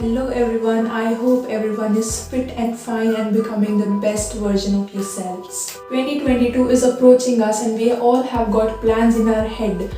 Hello everyone, I hope everyone is fit and fine and becoming the best version of yourselves. 2022 is approaching us and we all have got plans in our head.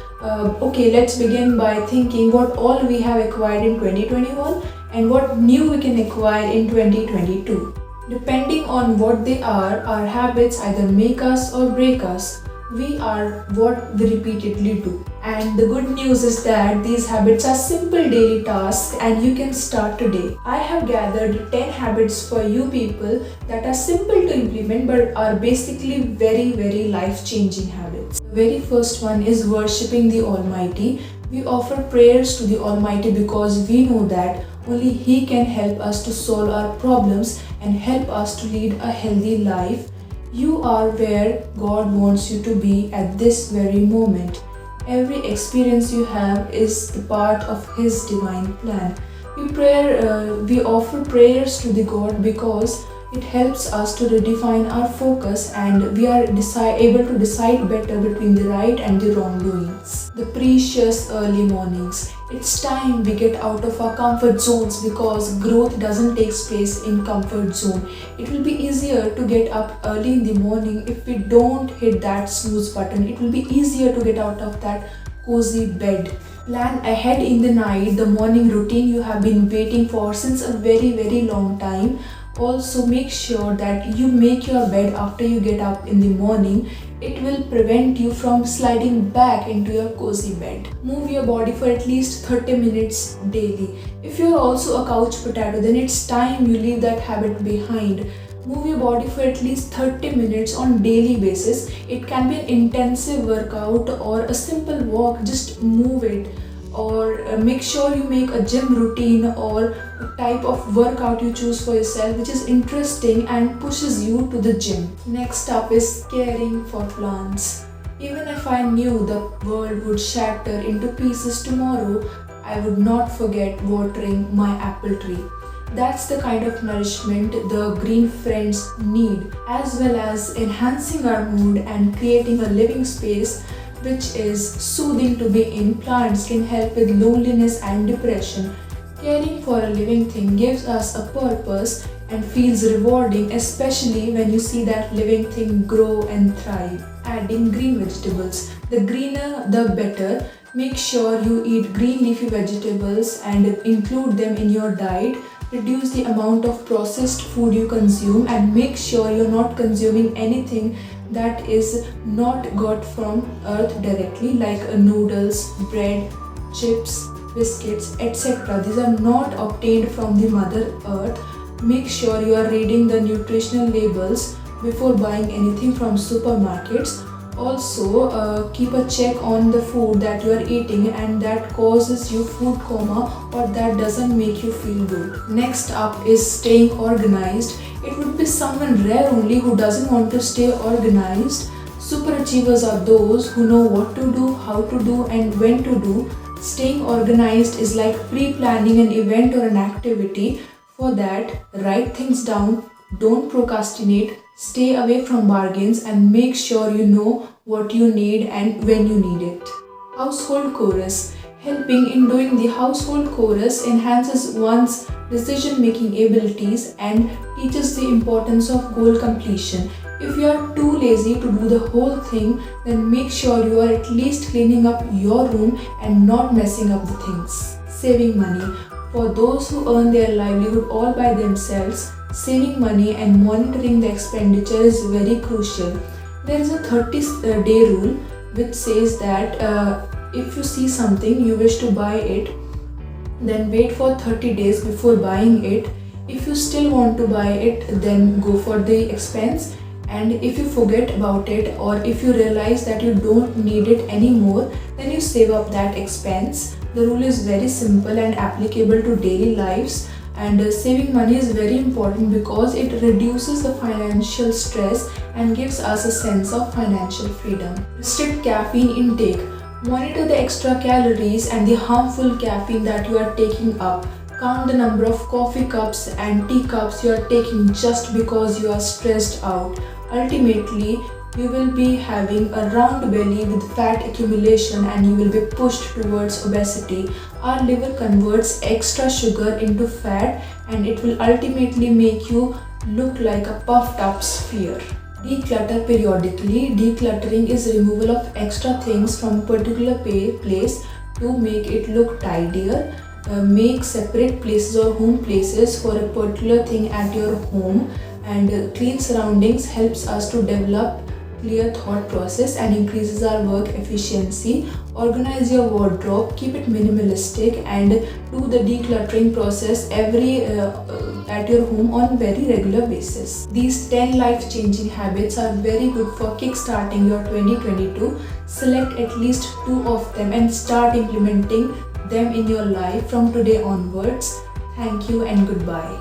Okay, let's begin by thinking what all we have acquired in 2021 and what new we can acquire in 2022. Depending on what they are, our habits either make us or break us. We are what we repeatedly do. And the good news is that these habits are simple daily tasks and you can start today. I have gathered 10 habits for you people that are simple to implement but are basically very life-changing habits. The very first one is worshipping the Almighty. We offer prayers to the Almighty because we know that only He can help us to solve our problems and help us to lead a healthy life. You are where God wants you to be at this very moment. Every experience you have is the part of His divine plan. We offer prayers to the God because it helps us to redefine our focus and we are able to decide better between the right and the wrongdoings. The precious early mornings. It's time we get out of our comfort zones because growth doesn't take place in comfort zone. It will be easier to get up early in the morning if we don't hit that snooze button. It will be easier to get out of that cozy bed. Plan ahead in the night the morning routine you have been waiting for since a very long time. Also make sure that you make your bed after you get up in the morning. It will prevent you from sliding back into your cozy bed. Move your body for at least 30 minutes daily. If you are also a couch potato, then it's time you leave that habit behind. Move your body for at least 30 minutes on daily basis. It can be an intensive workout or a simple walk, just move it. Or make sure you make a gym routine or a type of workout you choose for yourself which is interesting and pushes you to the gym. Next up is caring for plants. Even if I knew the world would shatter into pieces tomorrow, I would not forget watering my apple tree. That's the kind of nourishment the green friends need, as well as enhancing our mood and creating a living space which is soothing to be in. Plants can help with loneliness and depression. Caring for a living thing gives us a purpose and feels rewarding, especially when you see that living thing grow and thrive. Adding green vegetables. The greener the better. Make sure you eat green leafy vegetables and include them in your diet. Reduce the amount of processed food you consume and make sure you're not consuming anything that is not got from earth directly, like noodles, bread, chips, biscuits, etc. These are not obtained from the mother earth. Make sure you are reading the nutritional labels before buying anything from supermarkets. Also keep a check on the food that you are eating and that causes you food coma or that doesn't make you feel good. Next up is staying organized. It would be someone rare only who doesn't want to stay organized. Super achievers are those who know what to do, how to do and when to do. Staying organized is like pre-planning an event or an activity. For that, write things down, don't procrastinate, stay away from bargains and make sure you know what you need and when you need it. Household chorus. Helping in doing the household chorus enhances one's decision-making abilities and teaches the importance of goal completion. If you are too lazy to do the whole thing, then make sure you are at least cleaning up your room and not messing up the things. Saving money. For those who earn their livelihood all by themselves, saving money and monitoring the expenditure is very crucial. There is a 30-day rule which says that if you see something you wish to buy it, then wait for 30 days before buying it. If you still want to buy it, then go for the expense. And if you forget about it or if you realize that you don't need it anymore, then you save up that expense. The rule is very simple and applicable to daily lives. And saving money is very important because it reduces the financial stress and gives us a sense of financial freedom. Restrict caffeine intake. Monitor the extra calories and the harmful caffeine that you are taking up. Count the number of coffee cups and tea cups you are taking just because you are stressed out. Ultimately, you will be having a round belly with fat accumulation and you will be pushed towards obesity. Our liver converts extra sugar into fat and it will ultimately make you look like a puffed up sphere. Declutter periodically. Decluttering is removal of extra things from a particular place to make it look tidier. Make separate places or home places for a particular thing at your home, and clean surroundings helps us to develop clear thought process and increases our work efficiency. Organize your wardrobe, keep it minimalistic, and do the decluttering process at your home on very regular basis. These 10 life changing habits are very good for kickstarting your 2022. Select at least 2 of them and start implementing them in your life from today onwards. Thank you and goodbye.